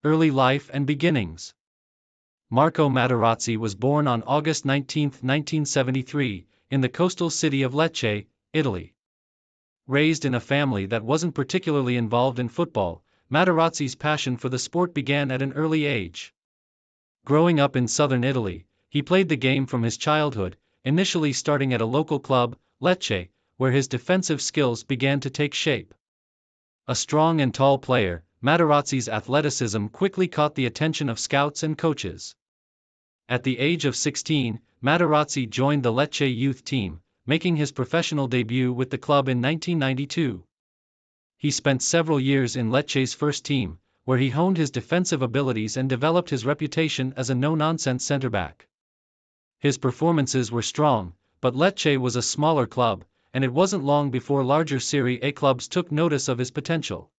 Early life and beginnings. Marco Materazzi was born on August 19, 1973, in the coastal city of Lecce, Italy. Raised in a family that wasn't particularly involved in football, Materazzi's passion for the sport began at an early age. Growing up in southern Italy, he played the game from his childhood, initially starting at a local club, Lecce, where his defensive skills began to take shape. A strong and tall player, Materazzi's athleticism quickly caught the attention of scouts and coaches. At the age of 16, Materazzi joined the Lecce youth team, making his professional debut with the club in 1992. He spent several years in Lecce's first team, where he honed his defensive abilities and developed his reputation as a no-nonsense center-back. His performances were strong, but Lecce was a smaller club, and it wasn't long before larger Serie A clubs took notice of his potential.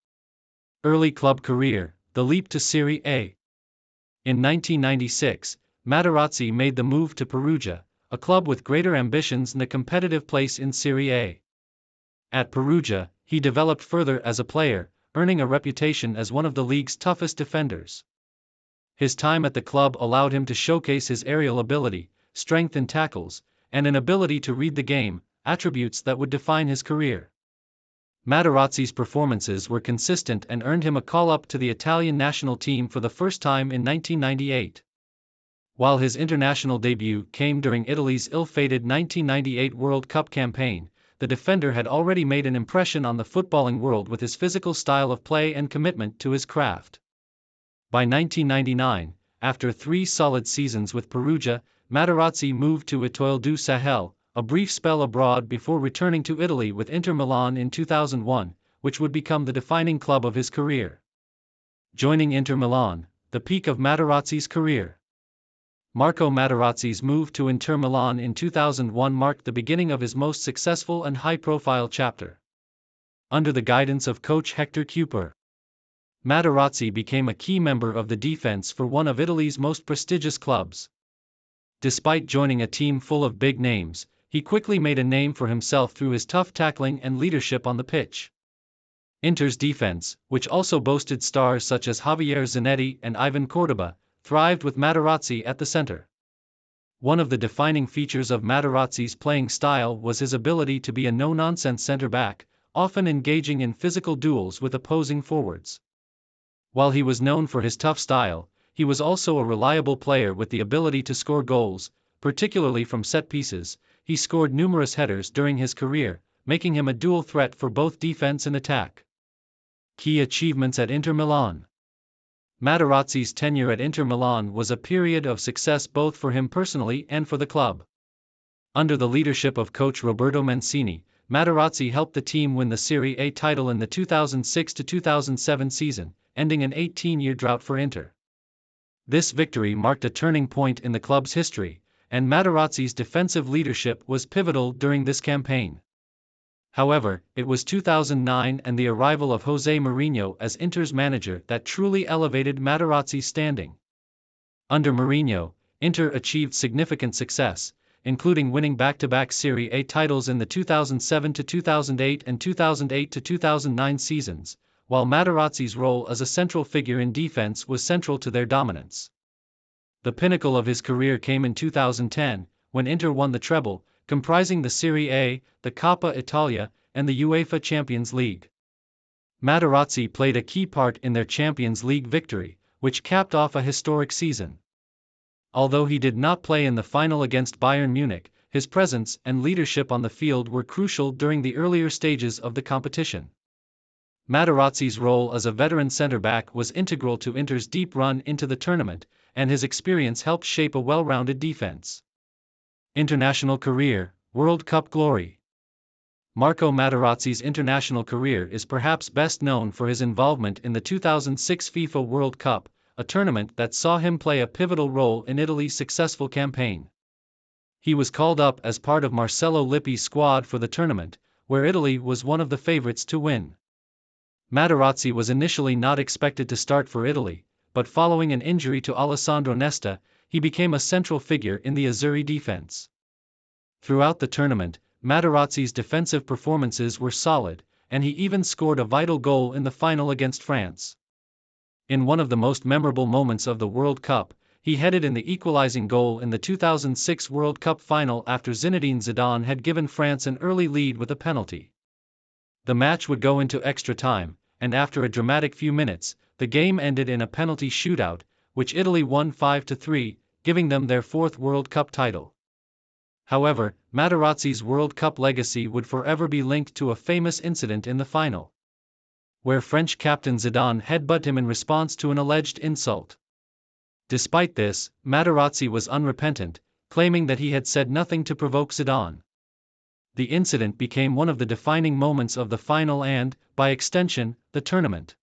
Early club career, the leap to Serie A. In 1996, Materazzi made the move to Perugia, a club with greater ambitions and a competitive place in Serie A. At Perugia, he developed further as a player, earning a reputation as one of the league's toughest defenders. His time at the club allowed him to showcase his aerial ability, strength in tackles, and an ability to read the game, attributes that would define his career. Materazzi's performances were consistent and earned him a call-up to the Italian national team for the first time in 1998. While his international debut came during Italy's ill-fated 1998 World Cup campaign, the defender had already made an impression on the footballing world with his physical style of play and commitment to his craft. By 1999, after 3 solid seasons with Perugia, Materazzi moved to Étoile du Sahel, a brief spell abroad before returning to Italy with Inter Milan in 2001, which would become the defining club of his career. Joining Inter Milan, the peak of Materazzi's career. Marco Materazzi's move to Inter Milan in 2001 marked the beginning of his most successful and high-profile chapter. Under the guidance of coach Hector Cooper, Materazzi became a key member of the defense for one of Italy's most prestigious clubs. Despite joining a team full of big names, he quickly made a name for himself through his tough tackling and leadership on the pitch. Inter's defense, which also boasted stars such as Javier Zanetti and Ivan Cordoba, thrived with Materazzi at the center. One of the defining features of Materazzi's playing style was his ability to be a no-nonsense center-back, often engaging in physical duels with opposing forwards. While he was known for his tough style, he was also a reliable player with the ability to score goals, particularly from set pieces. He scored numerous headers during his career, making him a dual threat for both defense and attack. Key achievements at Inter Milan. Materazzi's tenure at Inter Milan was a period of success both for him personally and for the club. Under the leadership of coach Roberto Mancini, Materazzi helped the team win the Serie A title in the 2006-2007 season, ending an 18-year drought for Inter. This victory marked a turning point in the club's history, and Materazzi's defensive leadership was pivotal during this campaign. However, it was 2009 and the arrival of José Mourinho as Inter's manager that truly elevated Materazzi's standing. Under Mourinho, Inter achieved significant success, including winning back-to-back Serie A titles in the 2007-2008 and 2008-2009 seasons, while Materazzi's role as a central figure in defense was central to their dominance. The pinnacle of his career came in 2010, when Inter won the treble, comprising the Serie A, the Coppa Italia, and the UEFA Champions League. Materazzi played a key part in their Champions League victory, which capped off a historic season. Although he did not play in the final against Bayern Munich, his presence and leadership on the field were crucial during the earlier stages of the competition. Materazzi's role as a veteran center-back was integral to Inter's deep run into the tournament, and his experience helped shape a well-rounded defense. International career, World Cup glory. Marco Materazzi's international career is perhaps best known for his involvement in the 2006 FIFA World Cup, a tournament that saw him play a pivotal role in Italy's successful campaign. He was called up as part of Marcello Lippi's squad for the tournament, where Italy was one of the favorites to win. Materazzi was initially not expected to start for Italy, but following an injury to Alessandro Nesta, he became a central figure in the Azzurri defense. Throughout the tournament, Materazzi's defensive performances were solid, and he even scored a vital goal in the final against France. In one of the most memorable moments of the World Cup, he headed in the equalizing goal in the 2006 World Cup final after Zinedine Zidane had given France an early lead with a penalty. The match would go into extra time, and after a dramatic few minutes, the game ended in a penalty shootout, which Italy won 5-3, giving them their fourth World Cup title. However, Materazzi's World Cup legacy would forever be linked to a famous incident in the final, where French captain Zidane headbutted him in response to an alleged insult. Despite this, Materazzi was unrepentant, claiming that he had said nothing to provoke Zidane. The incident became one of the defining moments of the final and, by extension, the tournament.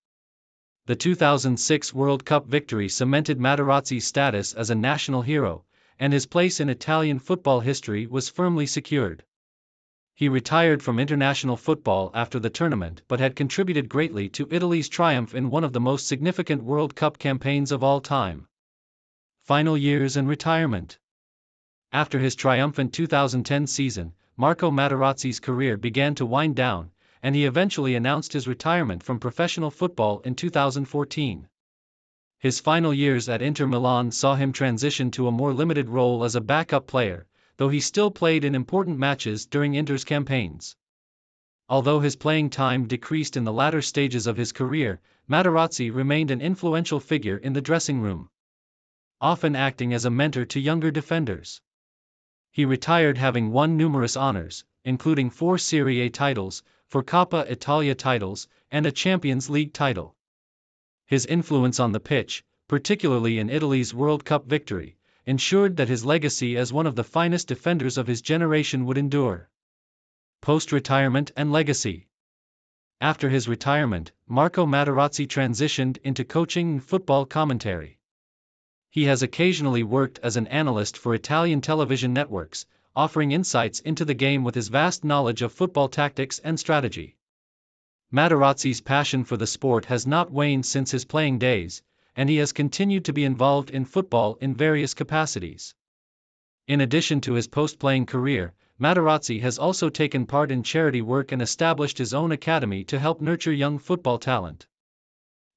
The 2006 World Cup victory cemented Materazzi's status as a national hero, and his place in Italian football history was firmly secured. He retired from international football after the tournament but had contributed greatly to Italy's triumph in one of the most significant World Cup campaigns of all time. Final years and retirement. After his triumphant 2010 season, Marco Materazzi's career began to wind down, and he eventually announced his retirement from professional football in 2014. His final years at Inter Milan saw him transition to a more limited role as a backup player, though he still played in important matches during Inter's campaigns. Although his playing time decreased in the latter stages of his career, Materazzi remained an influential figure in the dressing room, often acting as a mentor to younger defenders. He retired having won numerous honors, including 4 Serie A titles, 4 Coppa Italia titles, and a Champions League title. His influence on the pitch, particularly in Italy's World Cup victory, ensured that his legacy as one of the finest defenders of his generation would endure. Post-retirement and legacy. After his retirement, Marco Materazzi transitioned into coaching and football commentary. He has occasionally worked as an analyst for Italian television networks, offering insights into the game with his vast knowledge of football tactics and strategy. Materazzi's passion for the sport has not waned since his playing days, and he has continued to be involved in football in various capacities. In addition to his post-playing career, Materazzi has also taken part in charity work and established his own academy to help nurture young football talent.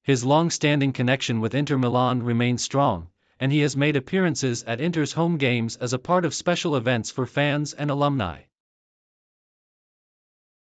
His long-standing connection with Inter Milan remains strong, and he has made appearances at Inter's home games as a part of special events for fans and alumni.